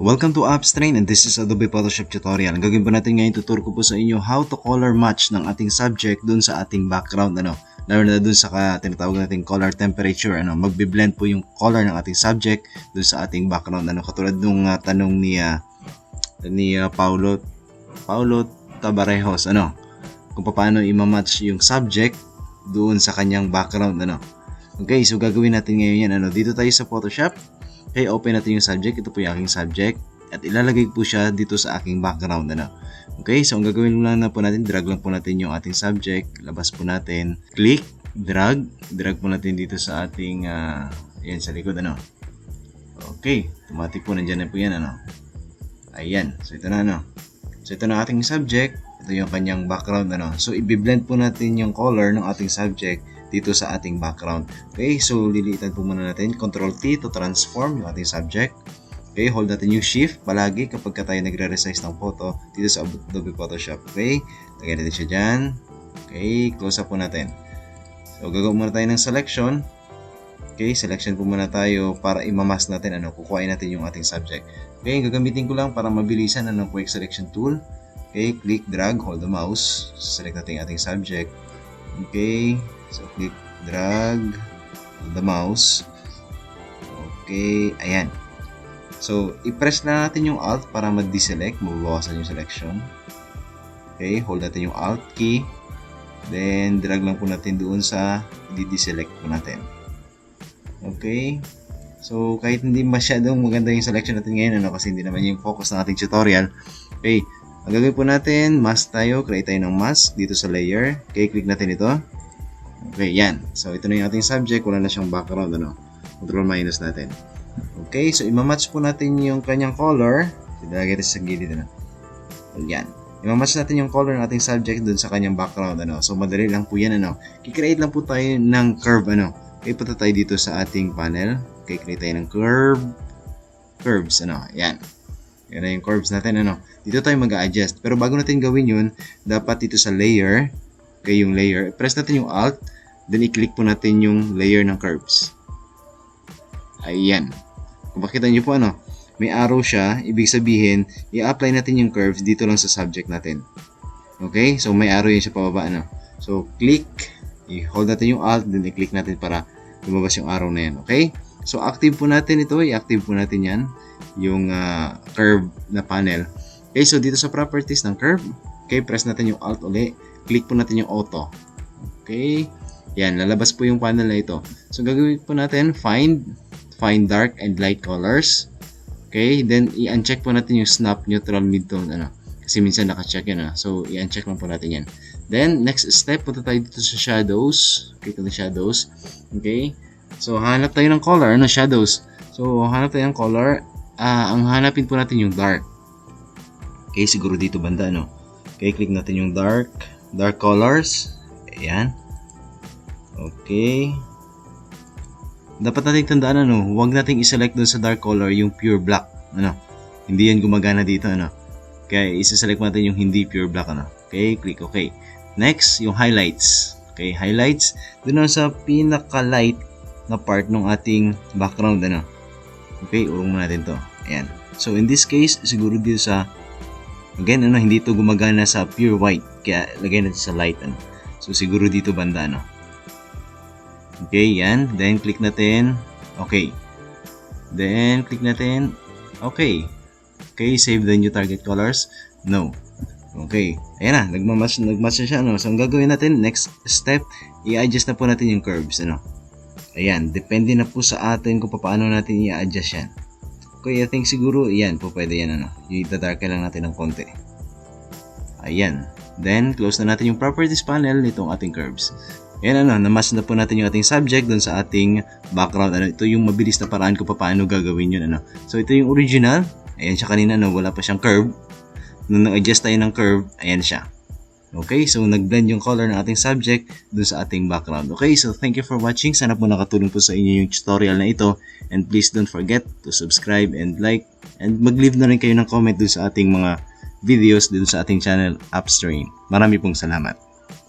Welcome to Appstrain and this is Adobe Photoshop tutorial. Ang gagawin po natin ngayon, tuturo ko po sa inyo how to color match ng ating subject dun sa ating background. Lalo na dun sa tinatawag nating color temperature. Magbi-blend po yung color ng ating subject dun sa ating background. Katulad nung tanong ni Paulo Tabarejos. Kung paano i-match yung subject doon sa kanyang background. Okay, so gagawin natin ngayon yan. Dito tayo sa Photoshop. Okay, open natin yung subject. Ito po yung aking subject. At ilalagay po siya dito sa aking background. Okay, so ang gagawin lang na po natin, drag lang po natin yung ating subject. Labas po natin. Click, drag. Drag po natin dito sa ating, yan sa likod. Okay, automatic po nandyan na po yan. Ayan, so ito na. So ito na ating subject. Ito yung kanyang background. So i-blend po natin yung color ng ating subject dito sa ating background. Okay, so liliitan po muna natin. Ctrl-T to transform yung ating subject. Okay, hold natin yung shift palagi kapag tayo nagre-resize ng photo dito sa Adobe Photoshop. Okay, lagyan natin siya dyan. Okay, close up po natin. So gagawin muna tayo ng selection. Okay, selection po muna tayo para i-mask natin. Kukuhain natin yung ating subject. Okay, gagamitin ko lang para mabilisan ng quick selection tool. Okay, click, drag, hold the mouse. Select natin yung ating subject. Okay, so click, drag, hold the mouse. Okay, ayan. So, i-press na natin yung Alt para mag-deselect. Mababawasan yung selection. Okay, hold natin yung Alt key. Then, drag lang po natin doon sa di-deselect po natin. Okay. So, kahit hindi masyadong maganda yung selection natin ngayon, kasi hindi naman yung focus ng ating tutorial. Okay, ang gagawin po natin, mask tayo. Create tayo ng mask dito sa layer. Okay, click natin ito. Okay, yan. So, ito na yung ating subject. Wala na siyang background. Control minus natin. Okay, so i-match po natin yung kanyang color. Ilagay natin sa gilid. Yan. I-match natin yung color ng ating subject dun sa kanyang background. So, madali lang po yan. Kikreate lang po tayo ng curve. Okay, punta tayo dito sa ating panel. Okay, create tayo ng curves. Yan. Yan na yung curves natin. Dito tayo mag-a-adjust. Pero bago natin gawin yun, dapat dito sa layer. Okay, yung layer. Press natin yung Alt. Then, i-click po natin yung layer ng curves. Ayan. Kung makita nyo po, may arrow siya. Ibig sabihin, i-apply natin yung curves dito lang sa subject natin. Okay? So, may arrow yun siya pababa. So, click. I-hold natin yung Alt. Then, i-click natin para lumabas yung arrow na yan. Okay? So, active po natin ito. I-active po natin yan. Yung curve na panel. Okay, so dito sa properties ng curve, okay, press natin yung Alt uli. Click po natin yung auto. Okay, yan, lalabas po yung panel na ito. So gagawin po natin, find dark and light colors. Okay, then i-uncheck po natin yung snap neutral midtone. Kasi minsan naka-check yan. So i-uncheck lang po natin yan. Then next step, punta tayo dito sa shadows. Click on the shadows. Okay, so hanap tayo ng color, shadows. So hanap tayo ng color. Ang hanapin po natin yung dark. Okay, siguro dito banda, Okay, click natin yung dark colors. Ayan. Okay. Dapat nating tandaan, huwag nating i-select dun sa dark color yung pure black. Hindi yan gumagana dito, Kaya isa-select natin yung hindi pure black, Okay, click okay. Next, yung highlights. Okay, highlights. Dun sa pinaka-light na part ng ating background, Okay, urong muna natin to. Ayan. So, in this case, siguro dito sa, again, hindi ito gumagana sa pure white. Kaya, lagay natin sa light, So, siguro dito banda, Okay, yan. Then, click natin. Okay. Then, click natin. Okay. Okay, save the new target colors. No. Okay. Ayan na. Nagmamatch na siya, So, ang gagawin natin, next step, i-adjust na po natin yung curves, Ayan. Depende na po sa atin kung paano natin i-adjust yan. Okay, I think siguro, yan po pwede yan, i-darken lang natin ng konti. Ayan. Then, close na natin yung properties panel nitong ating curves. Ayan, na-match na po natin yung ating subject dun sa ating background. Ito yung mabilis na paraan kung paano gagawin yun, So, ito yung original. Ayan siya kanina, wala pa siyang curve. Nung nag-adjust tayo ng curve, ayan siya. Okay, so nag-blend yung color ng ating subject dun sa ating background. Okay, so thank you for watching. Sana po nakatulong po sa inyo yung tutorial na ito. And please don't forget to subscribe and like. And mag-leave na rin kayo ng comment dun sa ating mga videos dun sa ating channel, Appstrain. Marami pong salamat.